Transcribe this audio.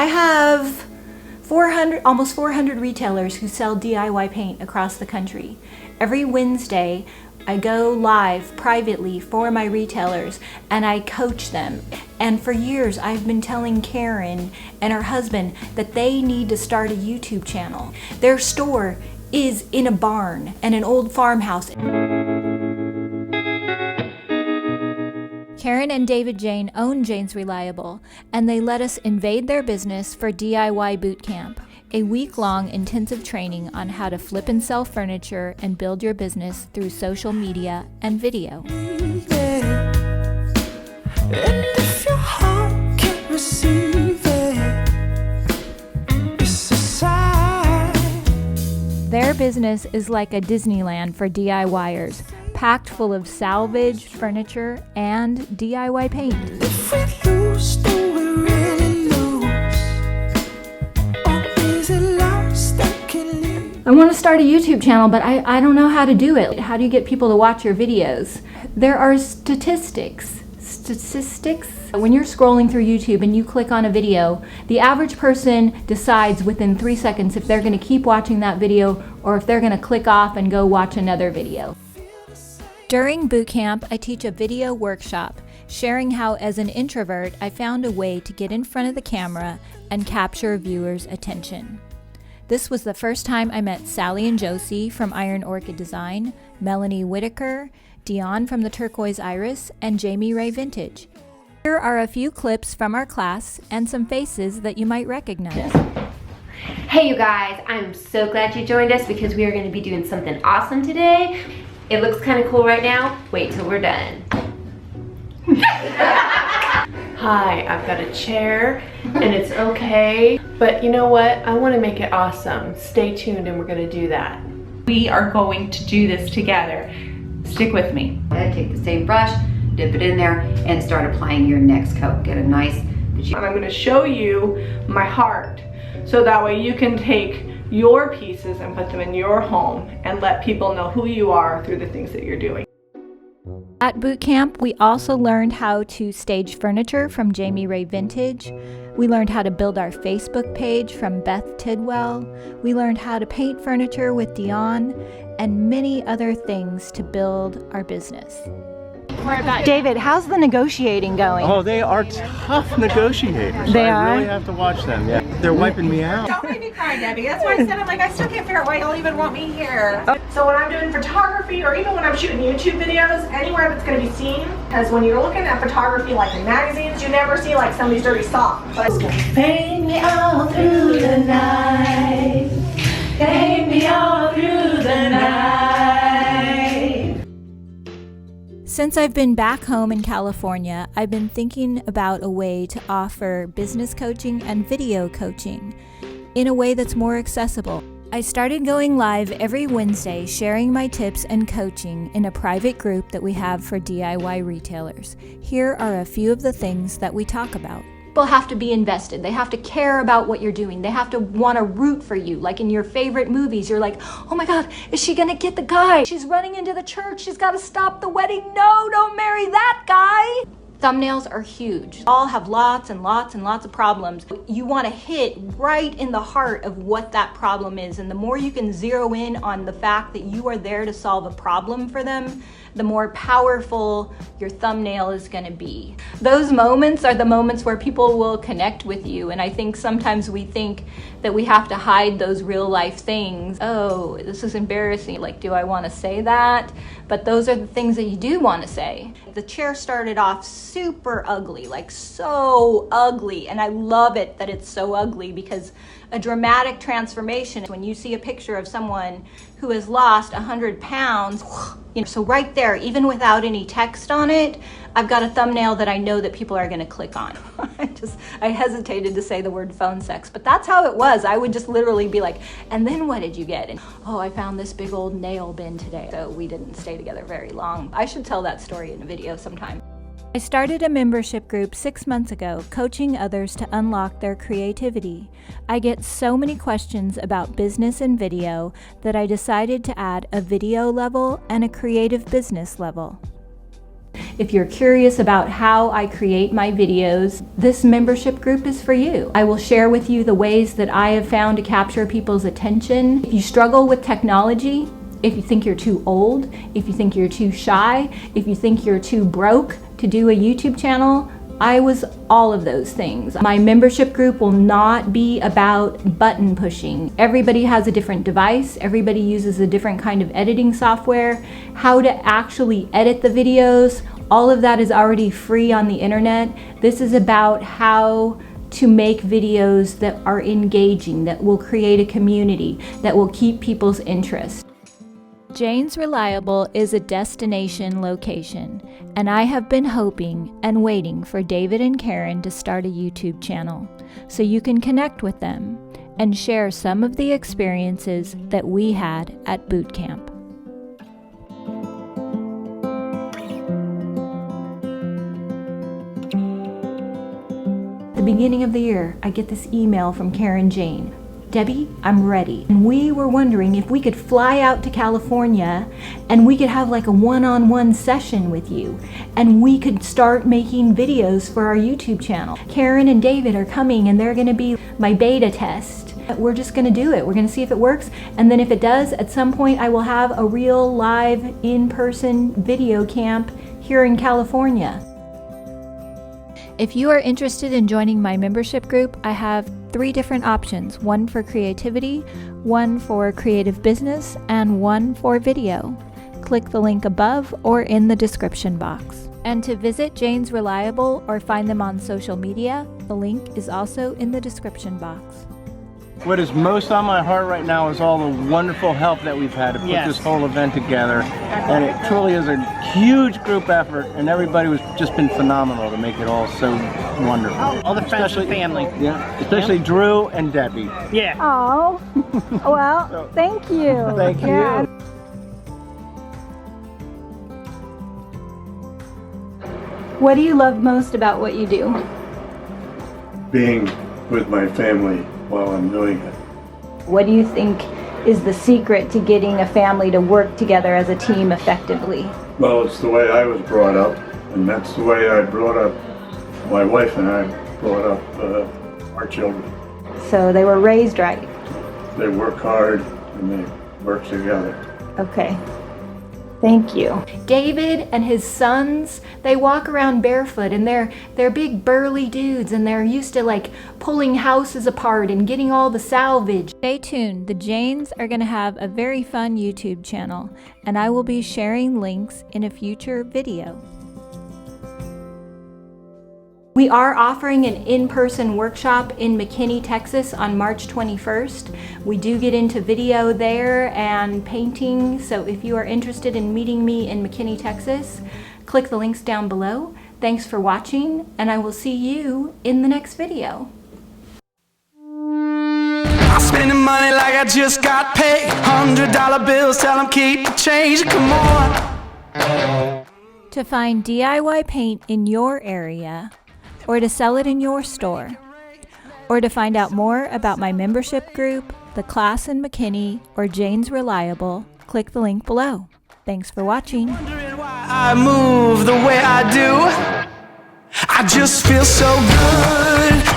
I have almost 400 retailers who sell DIY paint across the country. Every Wednesday, I go live privately for my retailers and I coach them. And for years, I've been telling Karen and her husband that they need to start a YouTube channel. Their store is in a barn and an old farmhouse. Karen and David Jane own Jane's Reliable, and they let us invade their business for DIY Boot Camp, a week-long intensive training on how to flip and sell furniture and build your business through social media and video. Their business is like a Disneyland for DIYers, packed full of salvaged furniture and DIY paint. If we lose, do we really lose? Or is it lost that can leave? I want to start a YouTube channel, but I don't know how to do it. How do you get people to watch your videos? There are statistics. When you're scrolling through YouTube and you click on a video, the average person decides within 3 seconds if they're going to keep watching that video or if they're going to click off and go watch another video. During boot camp, I teach a video workshop, sharing how as an introvert, I found a way to get in front of the camera and capture viewers' attention. This was the first time I met Sally and Josie from Iron Orchid Design, Melanie Whitaker, Dion from the Turquoise Iris, and Jamie Ray Vintage. Here are a few clips from our class and some faces that you might recognize. Hey you guys, I'm so glad you joined us because we are going to be doing something awesome today. It looks kind of cool right now. Wait till we're done. Hi, I've got a chair and it's okay, but you know what? I want to make it awesome. Stay tuned and we're going to do that. We are going to do this together. Stick with me. Take the same brush, dip it in there, and start applying your next coat. Get a nice... And I'm going to show you my heart, so that way you can take your pieces and put them in your home and let people know who you are through the things that you're doing. At boot camp, we also learned how to stage furniture from Jamie Ray Vintage. We learned how to build our Facebook page from Beth Tidwell. We learned how to paint furniture with Dion, and many other things to build our business. David, how's the negotiating going? Oh, they are tough negotiators. I really have to watch them. Yeah, they're wiping me out. Don't make me cry, Debbie. That's why I said, I still can't figure out why y'all even want me here. So when I'm doing photography, or even when I'm shooting YouTube videos, anywhere that's going to be seen, because when you're looking at photography like in magazines, you never see like somebody's dirty sock. Fade me all through the night. Fade me all through the night. Since I've been back home in California, I've been thinking about a way to offer business coaching and video coaching in a way that's more accessible. I started going live every Wednesday, sharing my tips and coaching in a private group that we have for DIY retailers. Here are a few of the things that we talk about. People have to be invested. They have to care about what you're doing. They have to want to root for you. Like in your favorite movies, you're like, oh my God, is she gonna get the guy? She's running into the church. She's got to stop the wedding. No, don't marry that guy. Thumbnails are huge. All have lots and lots and lots of problems. You want to hit right in the heart of what that problem is. And the more you can zero in on the fact that you are there to solve a problem for them, the more powerful your thumbnail is going to be. Those moments are the moments where people will connect with you. And I think sometimes we think that we have to hide those real life things. Oh, this is embarrassing. Like, do I want to say that? But those are the things that you do want to say. The chair started off super ugly, like so ugly. And I love it that it's so ugly, because a dramatic transformation, when you see a picture of someone who has lost 100 pounds, you know, so right there, even without any text on it, I've got a thumbnail that I know that people are going to click on. I hesitated to say the word phone sex, but that's how it was. I would just literally be like, and then what did you get? And, oh, I found this big old nail bin today. So we didn't stay together very long. I should tell that story in a video sometime. I started a membership group 6 months ago, coaching others to unlock their creativity. I get so many questions about business and video that I decided to add a video level and a creative business level. If you're curious about how I create my videos, this membership group is for you. I will share with you the ways that I have found to capture people's attention. If you struggle with technology, if you think you're too old, if you think you're too shy, if you think you're too broke to do a YouTube channel, I was all of those things. My membership group will not be about button pushing. Everybody has a different device. Everybody uses a different kind of editing software. How to actually edit the videos, all of that is already free on the internet. This is about how to make videos that are engaging, that will create a community, that will keep people's interest. Jane's Reliable is a destination location, and I have been hoping and waiting for David and Karen to start a YouTube channel so you can connect with them and share some of the experiences that we had at boot camp. At the beginning of the year, I get this email from Karen Jane. Debbie, I'm ready. And we were wondering if we could fly out to California and we could have like a one-on-one session with you and we could start making videos for our YouTube channel. Karen and David are coming and they're gonna be my beta test. We're just gonna do it. We're gonna see if it works. And then if it does, at some point I will have a real live in-person video camp here in California. If you are interested in joining my membership group, I have 3 different options, one for creativity, one for creative business, and one for video. Click the link above or in the description box. And to visit Jane's Reliable or find them on social media, the link is also in the description box. What is most on my heart right now is all the wonderful help that we've had to put this whole event together. And it truly is a huge group effort, and everybody was just been phenomenal to make it all so wonderful. All the friends and family. Yeah, especially Drew and Debbie. Yeah. Oh, well, thank you. Thank you. What do you love most about what you do? Being with my family while I'm doing it. What do you think is the secret to getting a family to work together as a team effectively? Well, it's the way I was brought up, and that's the way I brought up, my wife and I brought up our children. So they were raised right. They work hard and they work together. Okay. Thank you. David and his sons, they walk around barefoot and they're big burly dudes and they're used to like pulling houses apart and getting all the salvage. Stay tuned. The Janes are going to have a very fun YouTube channel and I will be sharing links in a future video. We are offering an in-person workshop in McKinney, Texas on March 21st. We do get into video there and painting, so if you are interested in meeting me in McKinney, Texas, click the links down below. Thanks for watching, and I will see you in the next video. I'm spending money like I just got paid. $100 bills, tell them keep the change, come on. To find DIY paint in your area, or to sell it in your store, or to find out more about my membership group, the class in McKinney, or Jane's Reliable, click the link below. Thanks for watching. Wondering why I move the way I do. I just feel so good.